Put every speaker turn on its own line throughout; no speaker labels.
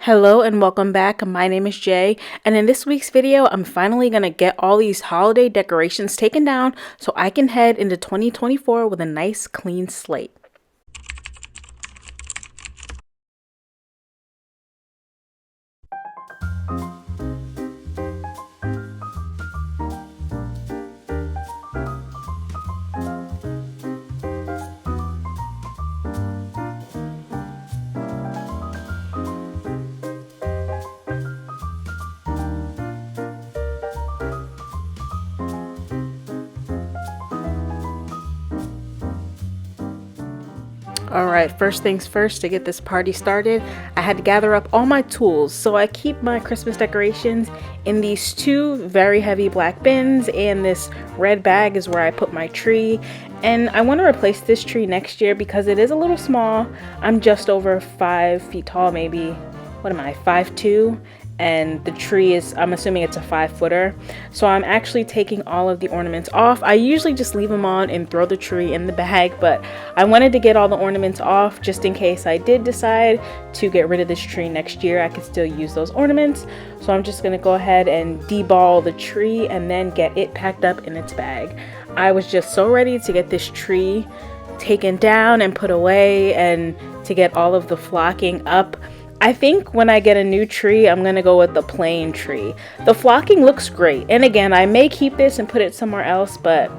Hello and welcome back. My name is Jay, and in this week's video, I'm finally gonna get all these holiday decorations taken down so I can head into 2024 with a nice clean slate. Alright, first things first, to get this party started, I had to gather up all my tools. So I keep my Christmas decorations in these two very heavy black bins, and this red bag is where I put my tree. And I want to replace this tree next year because it is a little small. I'm just over 5 feet tall, maybe. What am I, 5'2"? And the tree is, I'm assuming it's a 5-footer. So I'm actually taking all of the ornaments off. I usually just leave them on and throw the tree in the bag, but I wanted to get all the ornaments off just in case I did decide to get rid of this tree next year. I could still use those ornaments. So I'm just gonna go ahead and deball the tree and then get it packed up in its bag. I was just so ready to get this tree taken down and put away and to get all of the flocking up. I think when I get a new tree, I'm gonna go with the plain tree. The flocking looks great, and again, I may keep this and put it somewhere else, but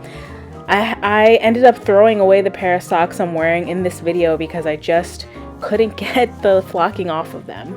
I ended up throwing away the pair of socks I'm wearing in this video because I just couldn't get the flocking off of them.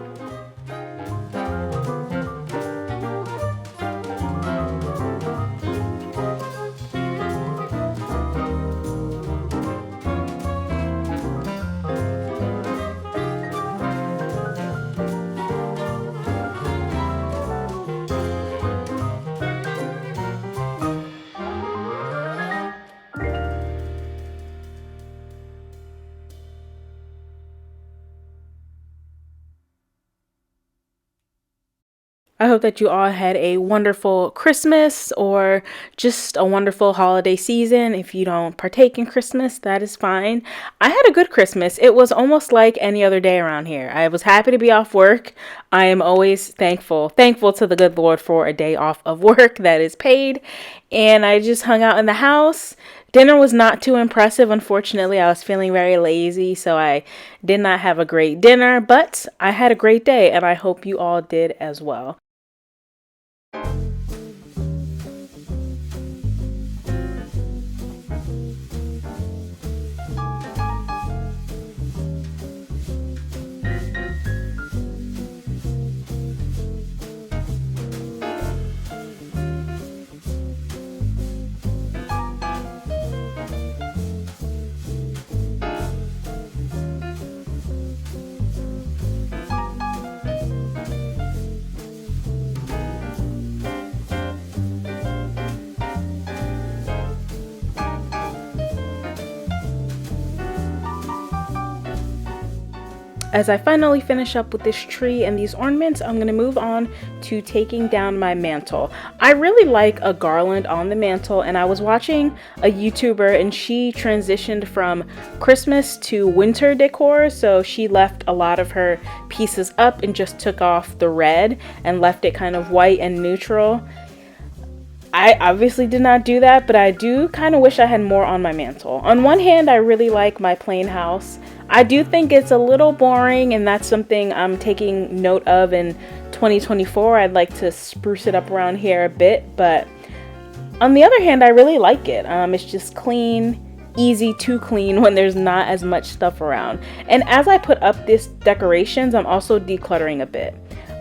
I hope that you all had a wonderful Christmas or just a wonderful holiday season. If you don't partake in Christmas, that is fine. I had a good Christmas. It was almost like any other day around here. I was happy to be off work. I am always thankful to the good Lord for a day off of work that is paid. And I just hung out in the house. Dinner was not too impressive, unfortunately. I was feeling very lazy, so I did not have a great dinner, but I had a great day, and I hope you all did as well. As I finally finish up with this tree and these ornaments, I'm going to move on to taking down my mantle. I really like a garland on the mantle, and I was watching a YouTuber and she transitioned from Christmas to winter decor. So she left a lot of her pieces up and just took off the red and left it kind of white and neutral. I obviously did not do that, but I do kind of wish I had more on my mantle. On one hand, I really like my plain house. I do think it's a little boring, and that's something I'm taking note of in 2024. I'd like to spruce it up around here a bit, but on the other hand, I really like it. It's just clean, easy to clean when there's not as much stuff around. And as I put up these decorations, I'm also decluttering a bit.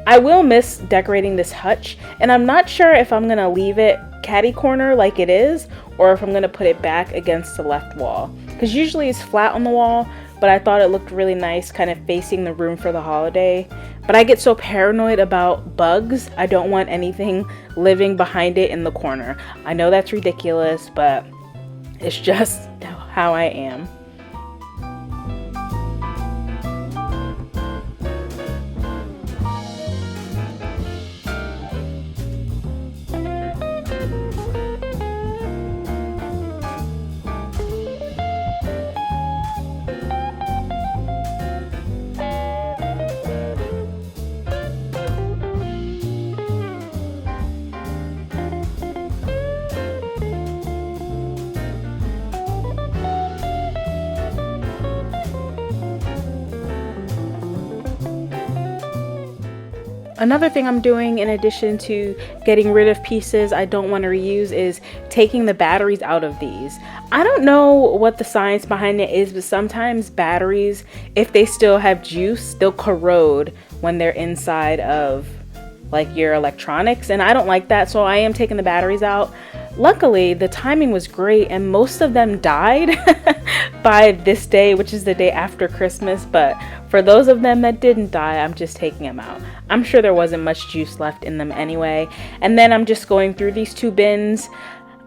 I will miss decorating this hutch, and I'm not sure if I'm gonna leave it catty corner like it is, or if I'm gonna put it back against the left wall. Because usually it's flat on the wall, but I thought it looked really nice kind of facing the room for the holiday. But I get so paranoid about bugs, I don't want anything living behind it in the corner. I know that's ridiculous, but it's just how I am. Another thing I'm doing in addition to getting rid of pieces I don't want to reuse is taking the batteries out of these. I don't know what the science behind it is, but sometimes batteries, if they still have juice, they'll corrode when they're inside of like your electronics, and I don't like that, so I am taking the batteries out. Luckily, the timing was great and most of them died by this day, which is the day after Christmas, but for those of them that didn't die, I'm just taking them out. I'm sure there wasn't much juice left in them anyway. And then I'm just going through these two bins.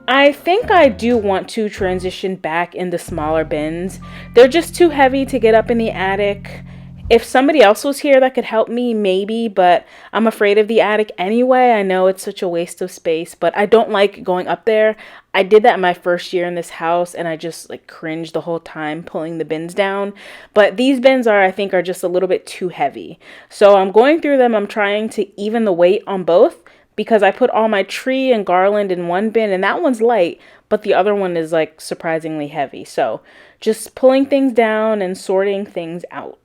I think I do want to transition back into smaller bins. They're just too heavy to get up in the attic. If somebody else was here that could help me, maybe, but I'm afraid of the attic anyway. I know it's such a waste of space, but I don't like going up there. I did that my first year in this house and I just like cringed the whole time pulling the bins down. But these bins I think are just a little bit too heavy. So I'm going through them. I'm trying to even the weight on both because I put all my tree and garland in one bin and that one's light, but the other one is like surprisingly heavy. So just pulling things down and sorting things out.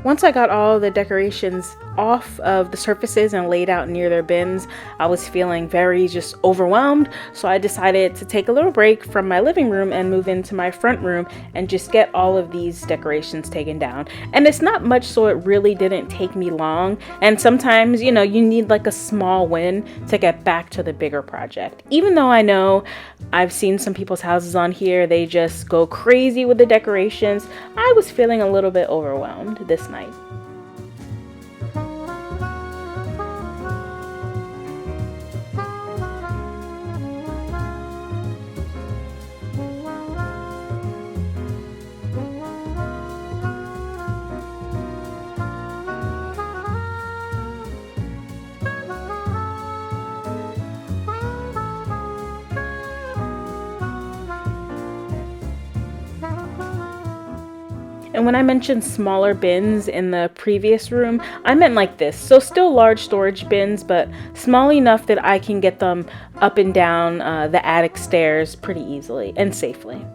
Once I got all the decorations off of the surfaces and laid out near their bins, I was feeling very just overwhelmed, so I decided to take a little break from my living room and move into my front room and just get all of these decorations taken down. And it's not much, so it really didn't take me long, and sometimes, you know, you need like a small win to get back to the bigger project. Even though I know I've seen some people's houses on here, they just go crazy with the decorations, I was feeling a little bit overwhelmed this night. And when I mentioned smaller bins in the previous room, I meant like this. So still large storage bins, but small enough that I can get them up and down the attic stairs pretty easily and safely.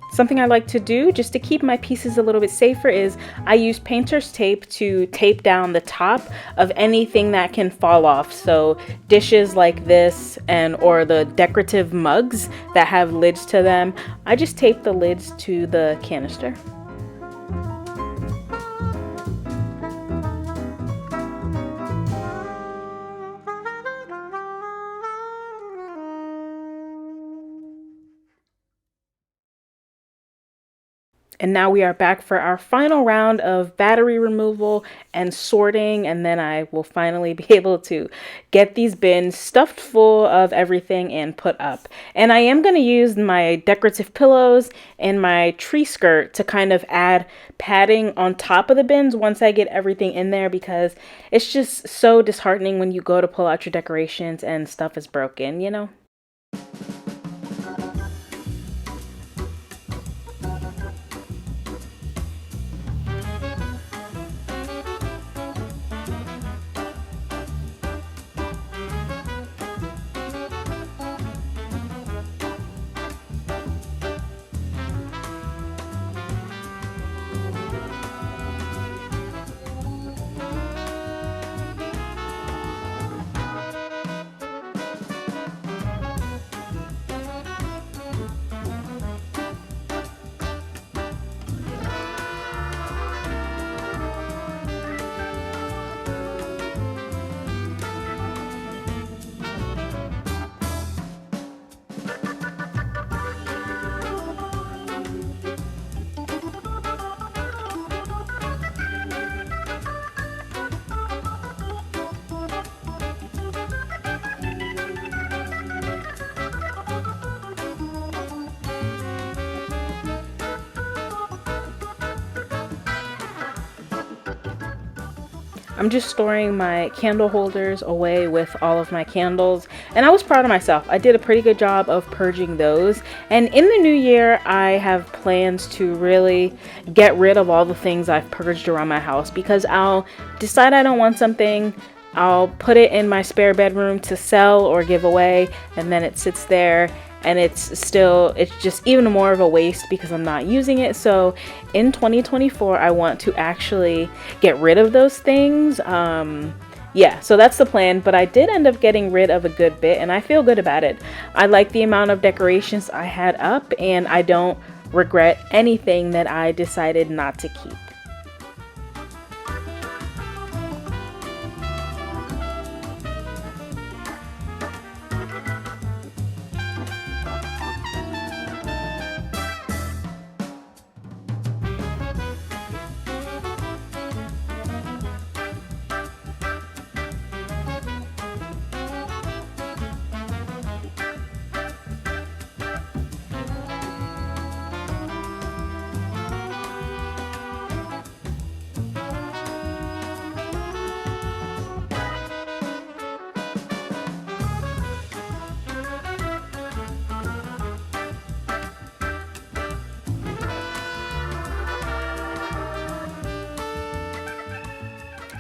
Something I like to do just to keep my pieces a little bit safer is I use painter's tape to tape down the top of anything that can fall off. So dishes like this or the decorative mugs that have lids to them, I just tape the lids to the canister. And now we are back for our final round of battery removal and sorting, and then I will finally be able to get these bins stuffed full of everything and put up. And I am going to use my decorative pillows and my tree skirt to kind of add padding on top of the bins once I get everything in there, because it's just so disheartening when you go to pull out your decorations and stuff is broken, you know? I'm just storing my candle holders away with all of my candles, and I was proud of myself. I did a pretty good job of purging those, and in the new year I have plans to really get rid of all the things I've purged around my house, because I'll decide I don't want something, I'll put it in my spare bedroom to sell or give away, and then it sits there and it's just even more of a waste because I'm not using it. So in 2024 I want to actually get rid of those things. Yeah, so that's the plan, but I did end up getting rid of a good bit and I feel good about it. I like the amount of decorations I had up and I don't regret anything that I decided not to keep.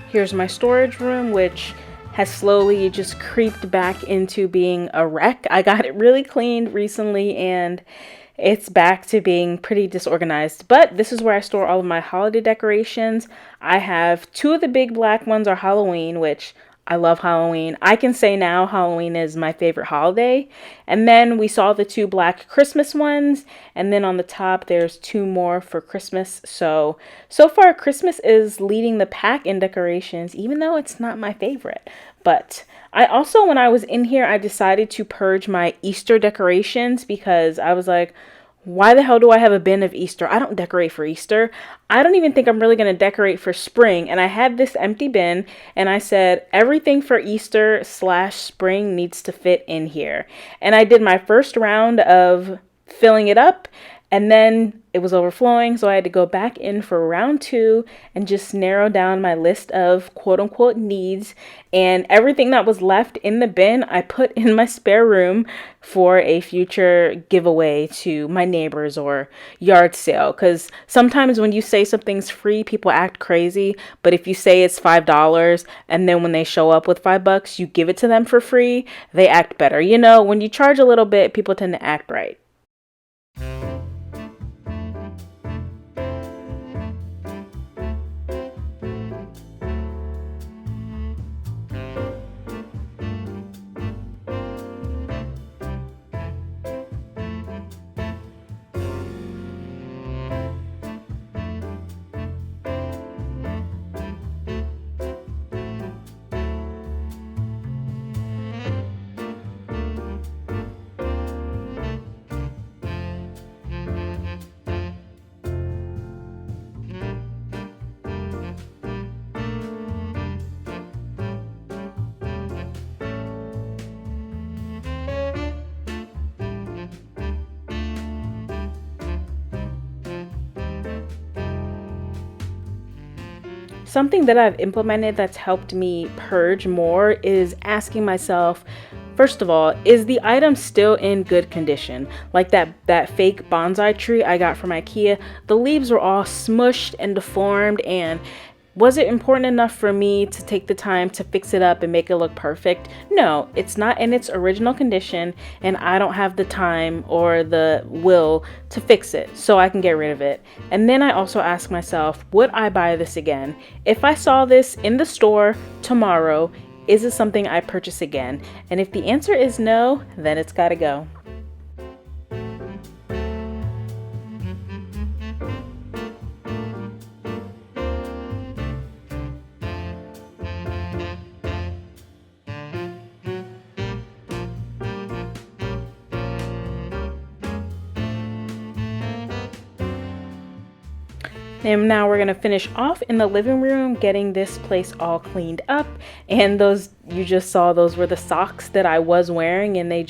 Here's my storage room, which has slowly just creeped back into being a wreck. I got it really cleaned recently and it's back to being pretty disorganized. But this is where I store all of my holiday decorations. I have two of the big black ones are Halloween, which I love Halloween. I can say now Halloween is my favorite holiday. And then we saw the two black Christmas ones. And then on the top, there's two more for Christmas. So far, Christmas is leading the pack in decorations, even though it's not my favorite. But I also, when I was in here, I decided to purge my Easter decorations because I was like, why the hell do I have a bin of Easter? I don't decorate for Easter. I don't even think I'm really going to decorate for spring. And I had this empty bin and I said, everything for Easter / spring needs to fit in here. And I did my first round of filling it up and then it was overflowing. So I had to go back in for round 2 and just narrow down my list of quote unquote needs. And everything that was left in the bin, I put in my spare room for a future giveaway to my neighbors or yard sale. Because sometimes when you say something's free, people act crazy. But if you say it's $5 and then when they show up with $5, you give it to them for free, they act better. You know, when you charge a little bit, people tend to act right. Something that I've implemented that's helped me purge more is asking myself, first of all, is the item still in good condition? Like that fake bonsai tree I got from IKEA, the leaves were all smushed and deformed, and was it important enough for me to take the time to fix it up and make it look perfect? No, it's not in its original condition and I don't have the time or the will to fix it, so I can get rid of it. And then I also ask myself, would I buy this again? If I saw this in the store tomorrow, is it something I purchase again? And if the answer is no, then it's gotta go. And now we're going to finish off in the living room, getting this place all cleaned up. And those, you just saw, those were the socks that I was wearing, and they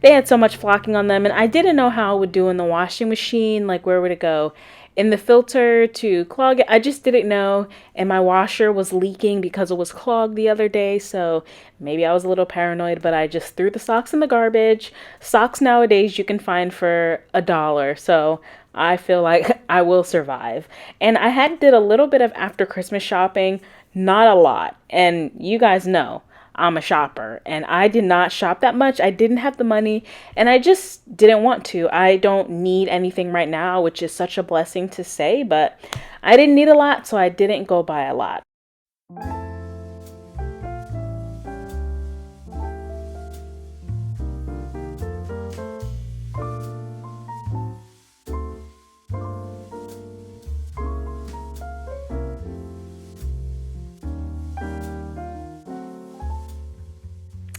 had so much flocking on them. And I didn't know how it would do in the washing machine, like where would it go? in the filter to clog it. I just didn't know, and my washer was leaking because it was clogged the other day, so maybe I was a little paranoid, but I just threw the socks in the garbage. Socks nowadays you can find for $1, so I feel like I will survive. And I did a little bit of after Christmas shopping, not a lot, and you guys know I'm a shopper and I did not shop that much. I didn't have the money and I just didn't want to. I don't need anything right now, which is such a blessing to say, but I didn't need a lot, so I didn't go buy a lot.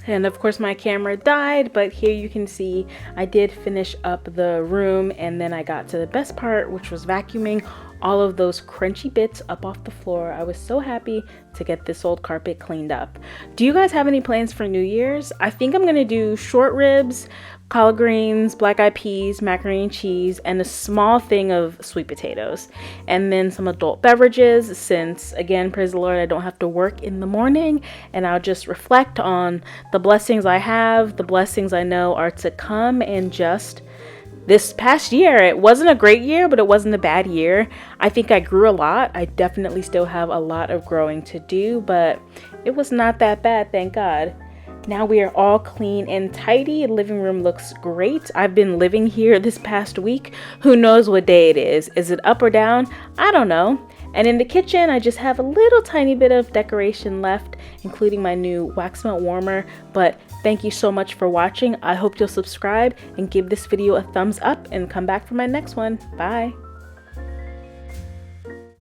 And of course my camera died, but here you can see I did finish up the room, and then I got to the best part, which was vacuuming all of those crunchy bits up off the floor. I was so happy to get this old carpet cleaned up. Do you guys have any plans for New Year's? I think I'm gonna do short ribs, collard greens, black eyed peas, macaroni and cheese, and a small thing of sweet potatoes. And then some adult beverages, since again, praise the Lord, I don't have to work in the morning, and I'll just reflect on the blessings I have, the blessings I know are to come, and just this past year, it wasn't a great year, but it wasn't a bad year. I think I grew a lot. I definitely still have a lot of growing to do, but it was not that bad, thank God. Now we are all clean and tidy. Living room looks great. I've been living here this past week. Who knows what day it is? Is it up or down? I don't know. And in the kitchen, I just have a little tiny bit of decoration left, including my new wax melt warmer. But thank you so much for watching. I hope you'll subscribe and give this video a thumbs up and come back for my next one. Bye.